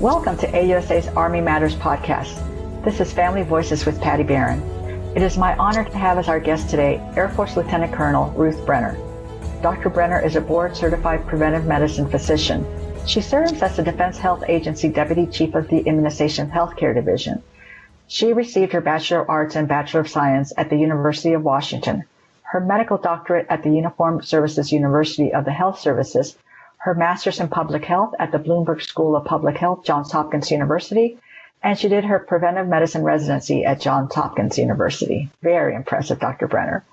Welcome to AUSA's Army Matters podcast. This is Family Voices with Patty Barron. It is my honor to have as our guest today Air Force Lieutenant Colonel Ruth Brenner. Dr. Brenner is a board-certified preventive medicine physician. She serves as the Defense Health Agency Deputy Chief of the Immunization Healthcare Division. She received her Bachelor of Arts and Bachelor of Science at the University of Washington, her medical doctorate at the Uniformed Services University of the Health Services, her master's in public health at the Bloomberg School of Public Health, Johns Hopkins University, and she did her preventive medicine residency at Johns Hopkins University. Very impressive, Dr. Brenner.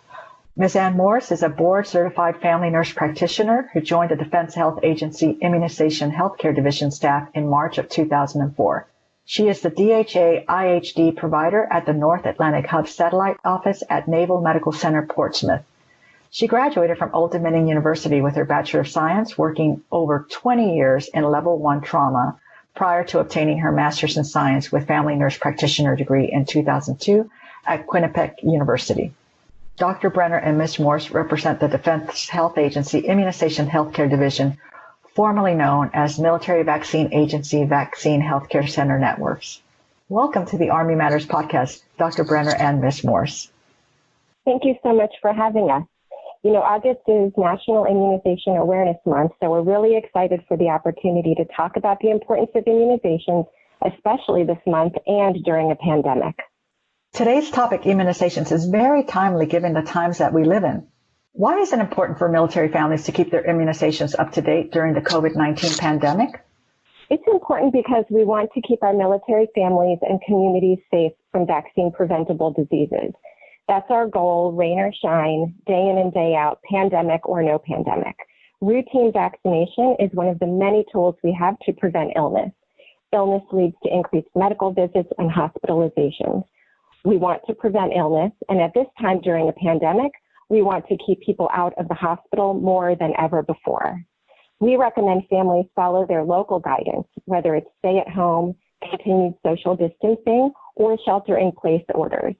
Ms. Ann Morse is a board-certified family nurse practitioner who joined the Defense Health Agency Immunization Healthcare Division staff in March of 2004. She is the DHA IHD provider at the North Atlantic Hub Satellite Office at Naval Medical Center, Portsmouth. She graduated from Old Dominion University with her Bachelor of Science, working over 20 years in Level 1 trauma prior to obtaining her Master's in Science with Family Nurse Practitioner degree in 2002 at Quinnipiac University. Dr. Brenner and Ms. Morse represent the Defense Health Agency Immunization Healthcare Division, formerly known as Military Vaccine Agency Vaccine Healthcare Center Networks. Welcome to the Army Matters podcast, Dr. Brenner and Ms. Morse. Thank you so much for having us. August is National Immunization Awareness Month, so we're really excited for the opportunity to talk about the importance of immunizations, especially this month and during a pandemic. Today's topic, immunizations, is very timely given the times that we live in. Why is it important for military families to keep their immunizations up to date during the COVID-19 pandemic? It's important because we want to keep our military families and communities safe from vaccine-preventable diseases. That's our goal, rain or shine, day in and day out, pandemic or no pandemic. Routine vaccination is one of the many tools we have to prevent illness. Illness leads to increased medical visits and hospitalizations. We want to prevent illness, and at this time during a pandemic, we want to keep people out of the hospital more than ever before. We recommend families follow their local guidance, whether it's stay at home, continued social distancing, or shelter-in-place orders.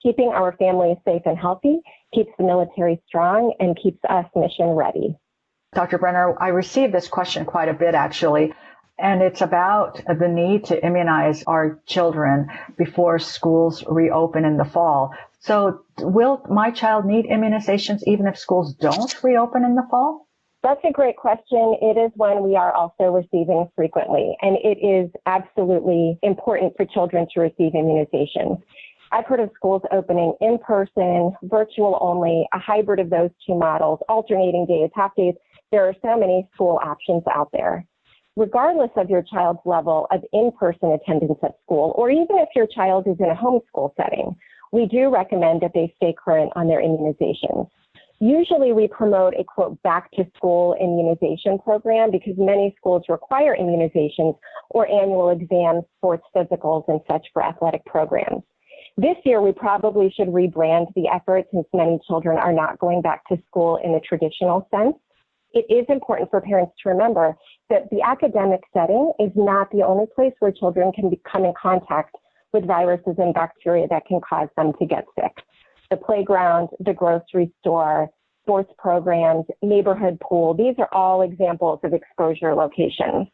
Keeping our families safe and healthy keeps the military strong and keeps us mission ready. Dr. Brenner, I received this question quite a bit, actually, and it's about the need to immunize our children before schools reopen in the fall. So will my child need immunizations even if schools don't reopen in the fall? That's a great question. It is one we are also receiving frequently, and it is absolutely important for children to receive immunizations. I've heard of schools opening in person, virtual only, a hybrid of those two models, alternating days, half days. There are so many school options out there. Regardless of your child's level of in-person attendance at school, or even if your child is in a homeschool setting, we do recommend that they stay current on their immunizations. Usually we promote a, quote, back-to-school immunization program because many schools require immunizations or annual exams, sports physicals, and such for athletic programs. This year, we probably should rebrand the effort since many children are not going back to school in the traditional sense. It is important for parents to remember that the academic setting is not the only place where children can come in contact with viruses and bacteria that can cause them to get sick. The playground, the grocery store, sports programs, neighborhood pool, these are all examples of exposure locations.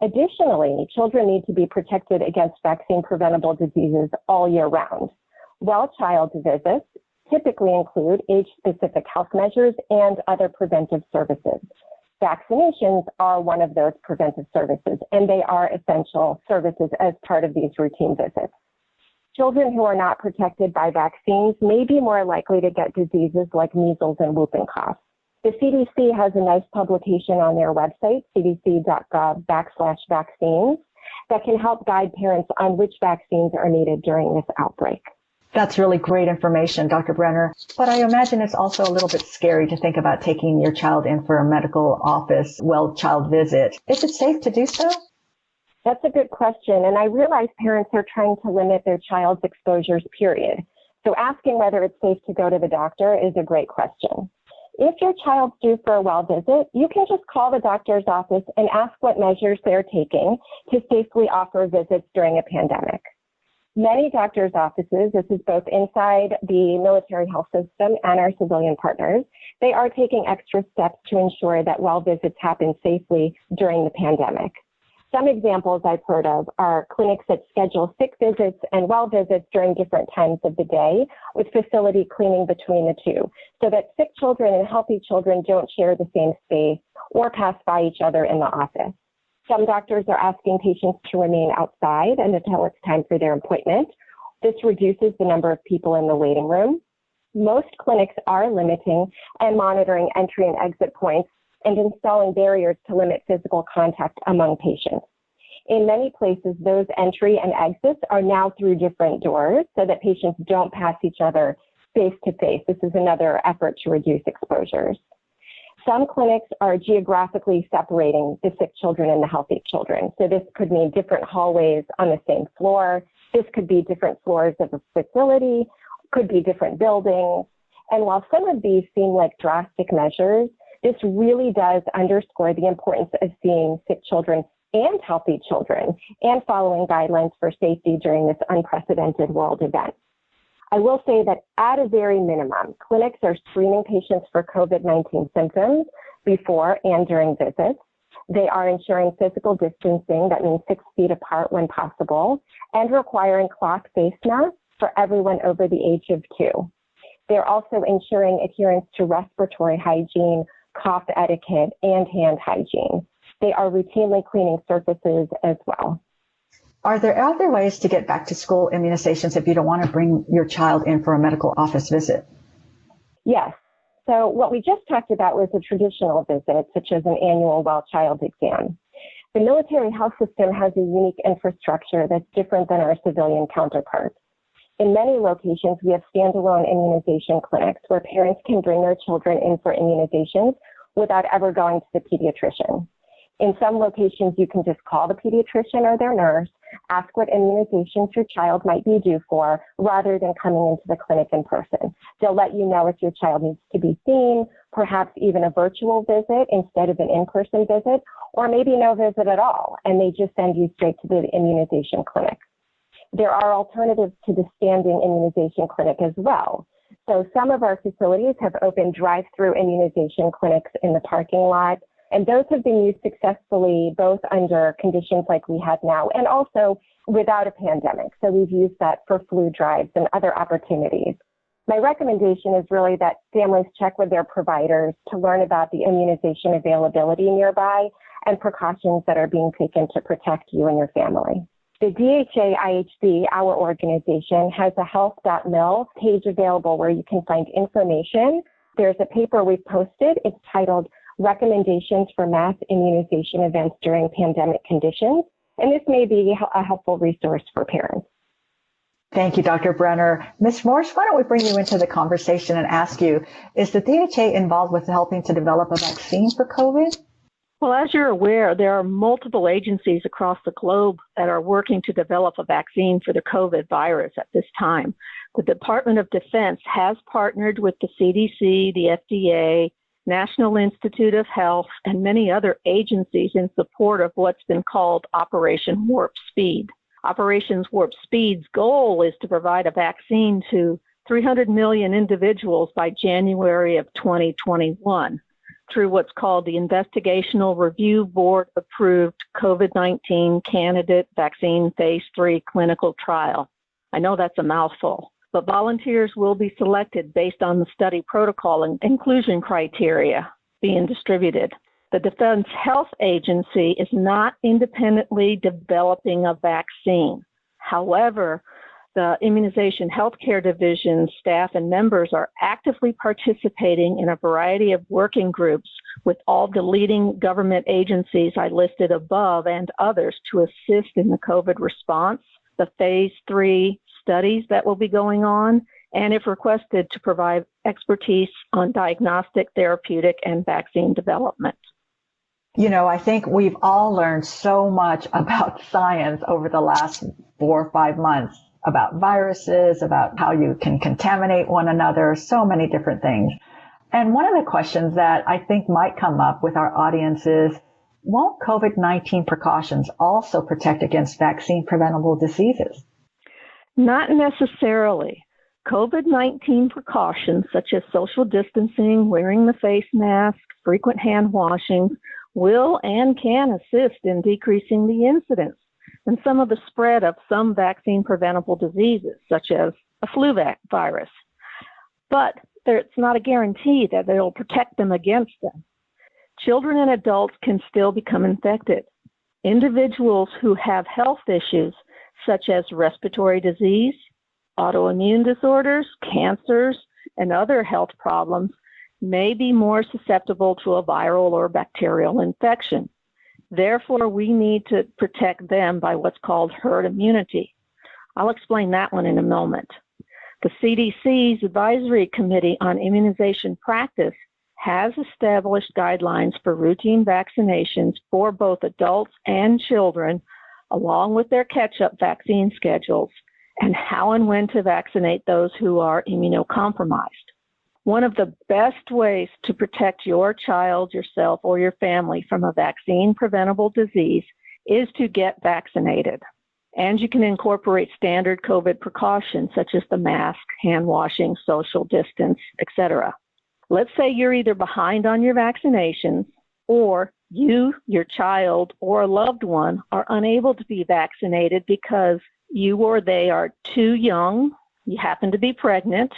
Additionally, children need to be protected against vaccine-preventable diseases all year round. Well-child visits typically include age-specific health measures and other preventive services. Vaccinations are one of those preventive services, and they are essential services as part of these routine visits. Children who are not protected by vaccines may be more likely to get diseases like measles and whooping cough. The CDC has a nice publication on their website, cdc.gov/vaccines, that can help guide parents on which vaccines are needed during this outbreak. That's really great information, Dr. Brenner. But I imagine it's also a little bit scary to think about taking your child in for a medical office child visit. Is it safe to do so? That's a good question, and I realize parents are trying to limit their child's exposures, period. So asking whether it's safe to go to the doctor is a great question. If your child's due for a well visit, you can just call the doctor's office and ask what measures they're taking to safely offer visits during a pandemic. Many doctors' offices, this is both inside the military health system and our civilian partners, they are taking extra steps to ensure that well visits happen safely during the pandemic. Some examples I've heard of are clinics that schedule sick visits and well visits during different times of the day, with facility cleaning between the two, so that sick children and healthy children don't share the same space or pass by each other in the office. Some doctors are asking patients to remain outside until it's time for their appointment. This reduces the number of people in the waiting room. Most clinics are limiting and monitoring entry and exit points and installing barriers to limit physical contact among patients. In many places, those entry and exits are now through different doors so that patients don't pass each other face to face. This is another effort to reduce exposures. Some clinics are geographically separating the sick children and the healthy children. So this could mean different hallways on the same floor. This could be different floors of a facility, could be different buildings. And while some of these seem like drastic measures, this really does underscore the importance of seeing sick children and healthy children and following guidelines for safety during this unprecedented world event. I will say that at a very minimum, clinics are screening patients for COVID-19 symptoms before and during visits. They are ensuring physical distancing, that means 6 feet apart when possible, and requiring cloth face masks for everyone over the age of 2. They're also ensuring adherence to respiratory hygiene, cough etiquette, and hand hygiene. They are routinely cleaning surfaces as well. Are there other ways to get back to school immunizations if you don't want to bring your child in for a medical office visit? Yes. So what we just talked about was a traditional visit, such as an annual well-child exam. The military health system has a unique infrastructure that's different than our civilian counterparts. In many locations, we have standalone immunization clinics where parents can bring their children in for immunizations without ever going to the pediatrician. In some locations, you can just call the pediatrician or their nurse, ask what immunizations your child might be due for, rather than coming into the clinic in person. They'll let you know if your child needs to be seen, perhaps even a virtual visit instead of an in-person visit, or maybe no visit at all, and they just send you straight to the immunization clinic. There are alternatives to the standing immunization clinic as well. So some of our facilities have opened drive-through immunization clinics in the parking lot, and those have been used successfully both under conditions like we have now and also without a pandemic. So we've used that for flu drives and other opportunities. My recommendation is really that families check with their providers to learn about the immunization availability nearby and precautions that are being taken to protect you and your family. The DHA IHC, our organization, has a health.mil page available where you can find information. There's a paper we've posted. It's titled Recommendations for Mass Immunization Events During Pandemic Conditions. And this may be a helpful resource for parents. Thank you, Dr. Brenner. Ms. Morse, why don't we bring you into the conversation and ask you, is the DHA involved with helping to develop a vaccine for COVID? Well, as you're aware, there are multiple agencies across the globe that are working to develop a vaccine for the COVID virus at this time. The Department of Defense has partnered with the CDC, the FDA, National Institute of Health, and many other agencies in support of what's been called Operation Warp Speed. Operation Warp Speed's goal is to provide a vaccine to 300 million individuals by January of 2021. Through what's called the Investigational Review Board approved COVID-19 candidate vaccine phase 3 clinical trial. I know that's a mouthful, but volunteers will be selected based on the study protocol and inclusion criteria being distributed. The Defense Health Agency is not independently developing a vaccine. However, the Immunization Healthcare Division staff and members are actively participating in a variety of working groups with all the leading government agencies I listed above and others to assist in the COVID response, the phase 3 studies that will be going on, and if requested, to provide expertise on diagnostic, therapeutic, and vaccine development. You know, I think we've all learned so much about science over the last 4 or 5 months. About viruses, about how you can contaminate one another, so many different things. And one of the questions that I think might come up with our audience is, won't COVID-19 precautions also protect against vaccine preventable diseases? Not necessarily. COVID-19 precautions such as social distancing, wearing the face mask, frequent hand washing will and can assist in decreasing the incidence and some of the spread of some vaccine-preventable diseases, such as a flu virus. But it's not a guarantee that it'll protect them against them. Children and adults can still become infected. Individuals who have health issues, such as respiratory disease, autoimmune disorders, cancers, and other health problems, may be more susceptible to a viral or bacterial infection. Therefore, we need to protect them by what's called herd immunity. I'll explain that one in a moment. The CDC's Advisory Committee on Immunization Practice has established guidelines for routine vaccinations for both adults and children, along with their catch-up vaccine schedules, and how and when to vaccinate those who are immunocompromised. One of the best ways to protect your child, yourself, or your family from a vaccine-preventable disease is to get vaccinated. And you can incorporate standard COVID precautions such as the mask, hand washing, social distance, etc. Let's say you're either behind on your vaccinations, or you, your child, or a loved one are unable to be vaccinated because you or they are too young, you happen to be pregnant,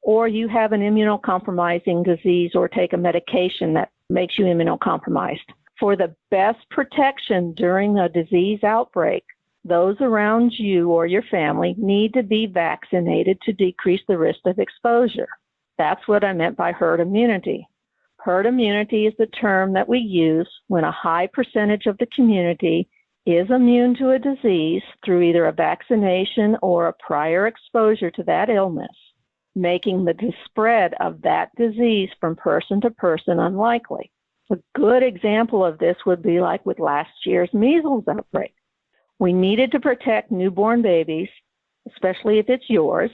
or you have an immunocompromising disease or take a medication that makes you immunocompromised. For the best protection during a disease outbreak, those around you or your family need to be vaccinated to decrease the risk of exposure. That's what I meant by herd immunity. Herd immunity is the term that we use when a high percentage of the community is immune to a disease through either a vaccination or a prior exposure to that illness, making the spread of that disease from person to person unlikely. A good example of this would be like with last year's measles outbreak. We needed to protect newborn babies, especially if it's yours,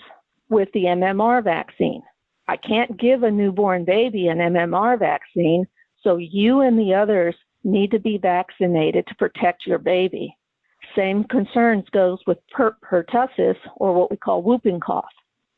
with the MMR vaccine. I can't give a newborn baby an MMR vaccine, so you and the others need to be vaccinated to protect your baby. Same concerns goes with pertussis, or what we call whooping cough.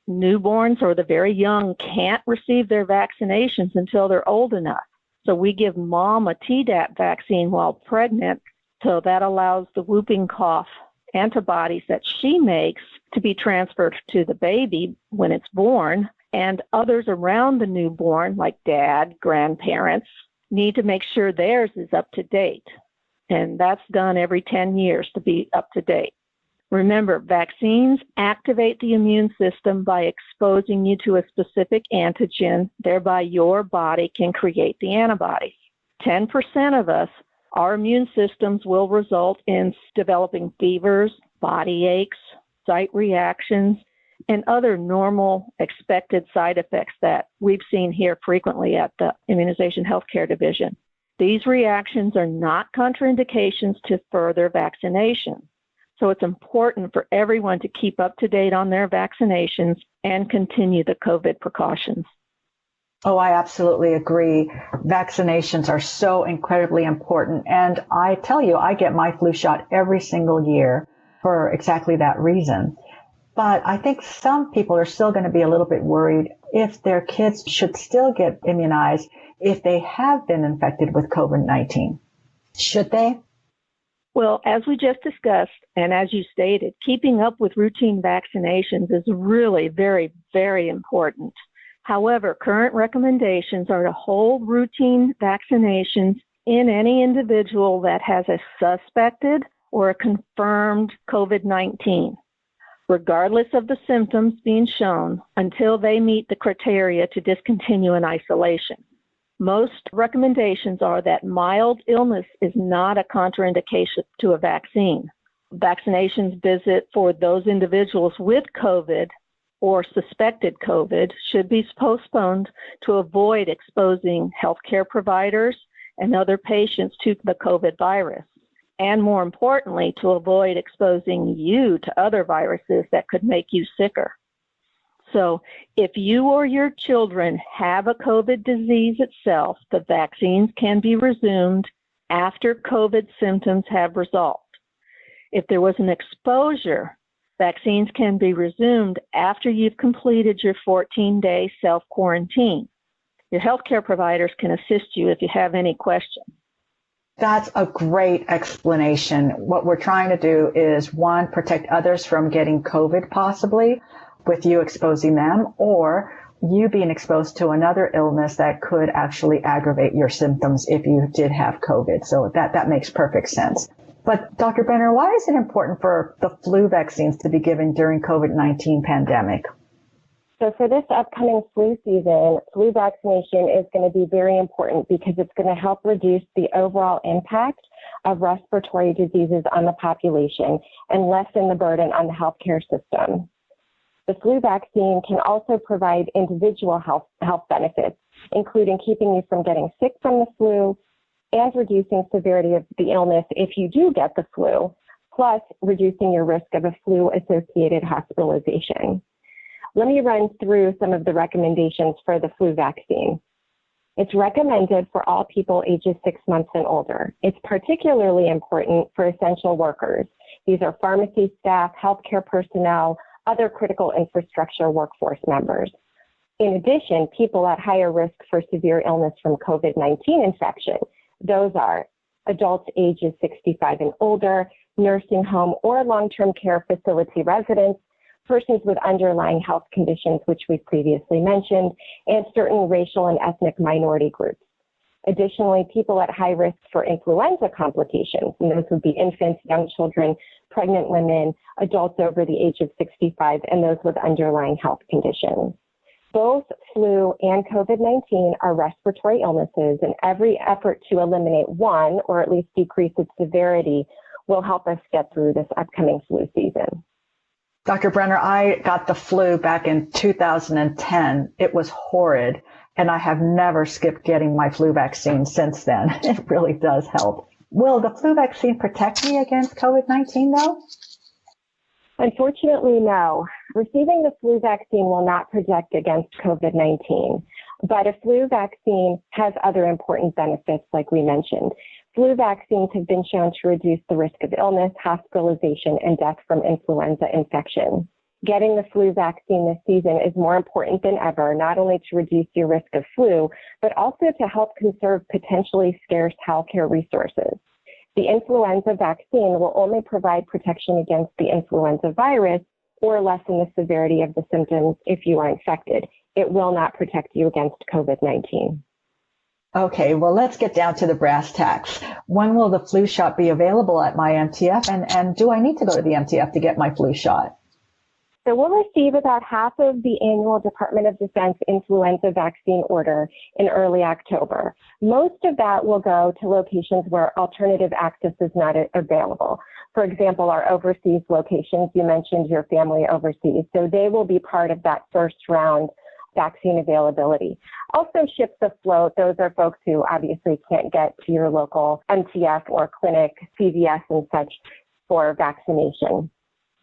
Newborns or the very young can't receive their vaccinations until they're old enough. So we give mom a Tdap vaccine while pregnant, so that allows the whooping cough antibodies that she makes to be transferred to the baby when it's born, and others around the newborn, like dad, grandparents, need to make sure theirs is up to date. And that's done every 10 years to be up to date. Remember, vaccines activate the immune system by exposing you to a specific antigen, thereby your body can create the antibodies. 10% of us, our immune systems will result in developing fevers, body aches, site reactions, and other normal expected side effects that we've seen here frequently at the Immunization Healthcare Division. These reactions are not contraindications to further vaccination. So it's important for everyone to keep up to date on their vaccinations and continue the COVID precautions. Oh, I absolutely agree. Vaccinations are so incredibly important. And I tell you, I get my flu shot every single year for exactly that reason. But I think some people are still going to be a little bit worried if their kids should still get immunized if they have been infected with COVID-19. Should they? Well, as we just discussed, and as you stated, keeping up with routine vaccinations is really very, very important. However, current recommendations are to hold routine vaccinations in any individual that has a suspected or a confirmed COVID-19, regardless of the symptoms being shown, until they meet the criteria to discontinue in isolation. Most recommendations are that mild illness is not a contraindication to a vaccine. Vaccinations visit for those individuals with COVID or suspected COVID should be postponed to avoid exposing healthcare providers and other patients to the COVID virus. And more importantly, to avoid exposing you to other viruses that could make you sicker. So if you or your children have a COVID disease itself, the vaccines can be resumed after COVID symptoms have resolved. If there was an exposure, vaccines can be resumed after you've completed your 14-day self-quarantine. Your healthcare providers can assist you if you have any questions. That's a great explanation. What we're trying to do is, one, protect others from getting COVID possibly with you exposing them, or you being exposed to another illness that could actually aggravate your symptoms if you did have COVID. So that makes perfect sense. But Dr. Brenner, why is it important for the flu vaccines to be given during COVID-19 pandemic? So for this upcoming flu season, flu vaccination is going to be very important because it's going to help reduce the overall impact of respiratory diseases on the population and lessen the burden on the healthcare system. The flu vaccine can also provide individual health benefits, including keeping you from getting sick from the flu and reducing severity of the illness if you do get the flu, plus reducing your risk of a flu-associated hospitalization. Let me run through some of the recommendations for the flu vaccine. It's recommended for all people ages 6 months and older. It's particularly important for essential workers. These are pharmacy staff, healthcare personnel, other critical infrastructure workforce members. In addition, people at higher risk for severe illness from COVID-19 infection, those are adults ages 65 and older, nursing home or long-term care facility residents, persons with underlying health conditions, which we've previously mentioned, and certain racial and ethnic minority groups. Additionally, people at high risk for influenza complications, and those would be infants, young children, pregnant women, adults over the age of 65, and those with underlying health conditions. Both flu and COVID-19 are respiratory illnesses, and every effort to eliminate one, or at least decrease its severity, will help us get through this upcoming flu season. Dr. Brenner, I got the flu back in 2010. It was horrid, and I have never skipped getting my flu vaccine since then. It really does help. Will the flu vaccine protect me against COVID-19, though? Unfortunately, no. Receiving the flu vaccine will not protect against COVID-19, but a flu vaccine has other important benefits, like we mentioned. Flu vaccines have been shown to reduce the risk of illness, hospitalization, and death from influenza infection. Getting the flu vaccine this season is more important than ever, not only to reduce your risk of flu, but also to help conserve potentially scarce healthcare resources. The influenza vaccine will only provide protection against the influenza virus or lessen the severity of the symptoms if you are infected. It will not protect you against COVID-19. Okay, well, let's get down to the brass tacks. When will the flu shot be available at my MTF, and do I need to go to the MTF to get my flu shot? So we'll receive about half of the annual Department of Defense influenza vaccine order in early October. Most of that will go to locations where alternative access is not available. For example, our overseas locations, you mentioned your family overseas, so they will be part of that first round vaccine availability. Also, ships afloat, those are folks who obviously can't get to your local MTF or clinic, CVS and such for vaccination.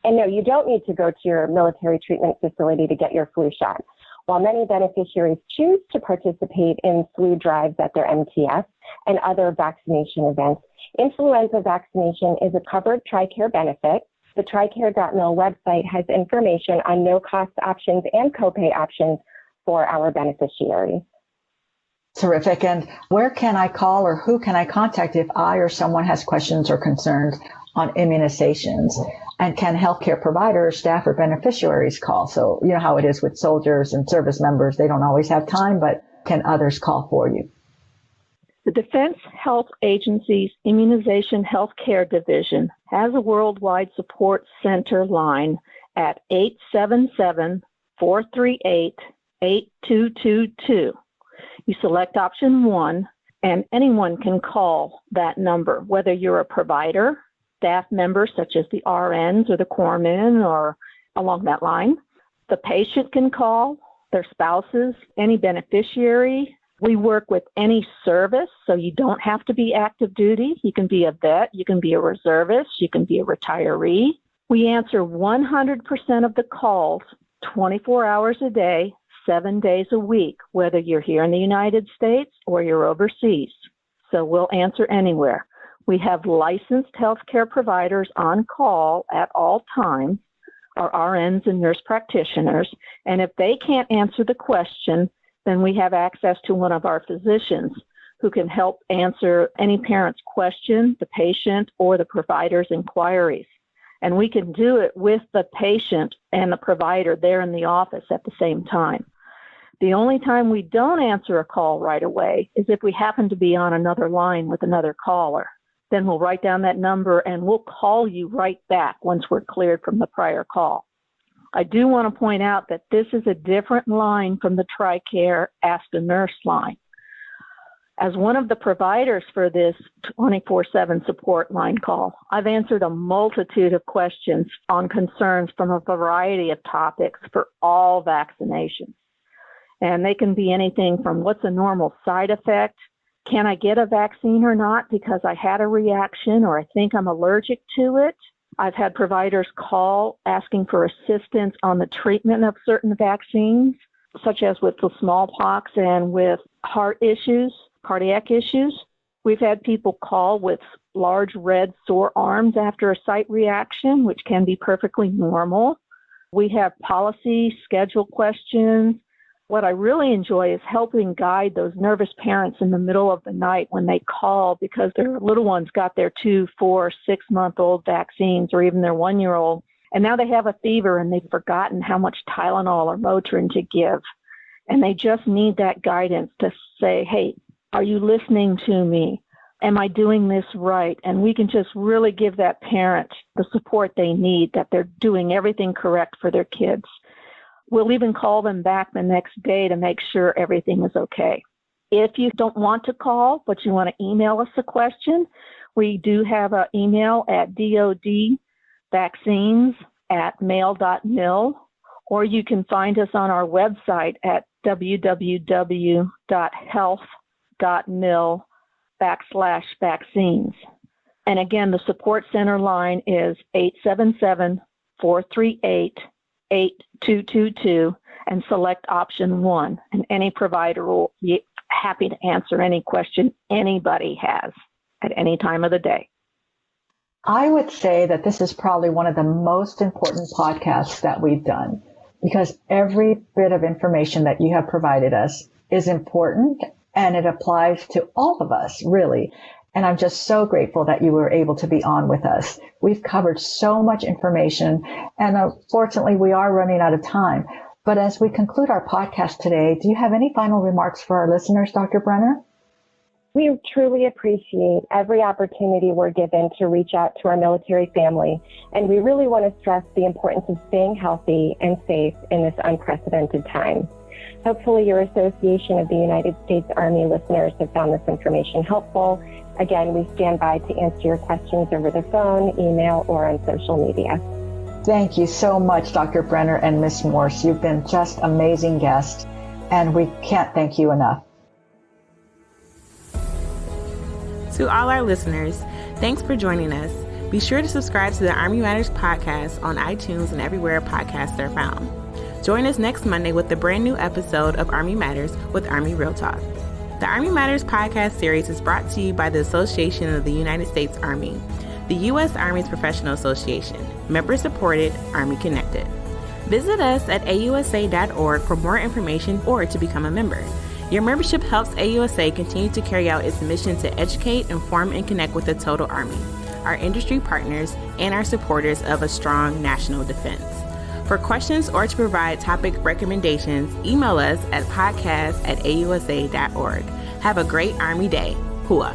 And no, you don't need to go to your military treatment facility to get your flu shot. While many beneficiaries choose to participate in flu drives at their MTF and other vaccination events, influenza vaccination is a covered TRICARE benefit. The TRICARE.mil website has information on no-cost options and copay options for our beneficiaries. Terrific. And where can I call or who can I contact if I or someone has questions or concerns on immunizations? And can healthcare providers, staff, or beneficiaries call? So you know how it is with soldiers and service members. They don't always have time, but can others call for you? The Defense Health Agency's Immunization Healthcare Division has a worldwide support center line at 877-438-8222. You select option 1, and anyone can call that number, whether you're a provider, staff members such as the RNs or the corpsmen or along that line. The patient can call, their spouses, any beneficiary. We work with any service, so you don't have to be active duty. You can be a vet, you can be a reservist, you can be a retiree. We answer 100% of the calls 24 hours a day, 7 days a week, whether you're here in the United States or you're overseas. So we'll answer anywhere. We have licensed healthcare providers on call at all times, our RNs and nurse practitioners, and if they can't answer the question, then we have access to one of our physicians who can help answer any parent's question, the patient, or the provider's inquiries. And we can do it with the patient and the provider there in the office at the same time. The only time we don't answer a call right away is if we happen to be on another line with another caller. Then we'll write down that number and we'll call you right back once we're cleared from the prior call. I do want to point out that this is a different line from the TRICARE Ask a Nurse line. As one of the providers for this 24/7 support line call, I've answered a multitude of questions on concerns from a variety of topics for all vaccinations. And they can be anything from what's a normal side effect, can I get a vaccine or not because I had a reaction or I think I'm allergic to it. I've had providers call asking for assistance on the treatment of certain vaccines, such as with the smallpox and with heart issues, cardiac issues. We've had people call with large red sore arms after a site reaction, which can be perfectly normal. We have policy, schedule questions. What I really enjoy is helping guide those nervous parents in the middle of the night when they call because their little ones got their 2, 4, 6-month-old vaccines or even their 1-year-old, and now they have a fever and they've forgotten how much Tylenol or Motrin to give. And they just need that guidance to say, hey, are you listening to me? Am I doing this right? And we can just really give that parent the support they need, that they're doing everything correct for their kids. We'll even call them back the next day to make sure everything is okay. If you don't want to call, but you want to email us a question, we do have an email at dodvaccines@mail.mil, or you can find us on our website at www.health.mil/vaccines. And again, the support center line is 877-438-8222 and select option 1. And any provider will be happy to answer any question anybody has at any time of the day. I would say that this is probably one of the most important podcasts that we've done because every bit of information that you have provided us is important and it applies to all of us, really. And I'm just so grateful that you were able to be on with us. We've covered so much information, and unfortunately, we are running out of time. But as we conclude our podcast today, do you have any final remarks for our listeners, Dr. Brenner? We truly appreciate every opportunity we're given to reach out to our military family, and we really want to stress the importance of staying healthy and safe in this unprecedented time. Hopefully, your Association of the United States Army listeners have found this information helpful. Again, we stand by to answer your questions over the phone, email, or on social media. Thank you so much, Dr. Brenner and Ms. Morse. You've been just amazing guests, and we can't thank you enough. To all our listeners, thanks for joining us. Be sure to subscribe to the Army Matters podcast on iTunes and everywhere podcasts are found. Join us next Monday with a brand new episode of Army Matters with Army Real Talk. The Army Matters podcast series is brought to you by the Association of the United States Army, the U.S. Army's professional association, member-supported, Army-connected. Visit us at AUSA.org for more information or to become a member. Your membership helps AUSA continue to carry out its mission to educate, inform, and connect with the total Army, our industry partners, and our supporters of a strong national defense. For questions or to provide topic recommendations, email us at podcast@ausa.org. Have a great Army Day. Hua.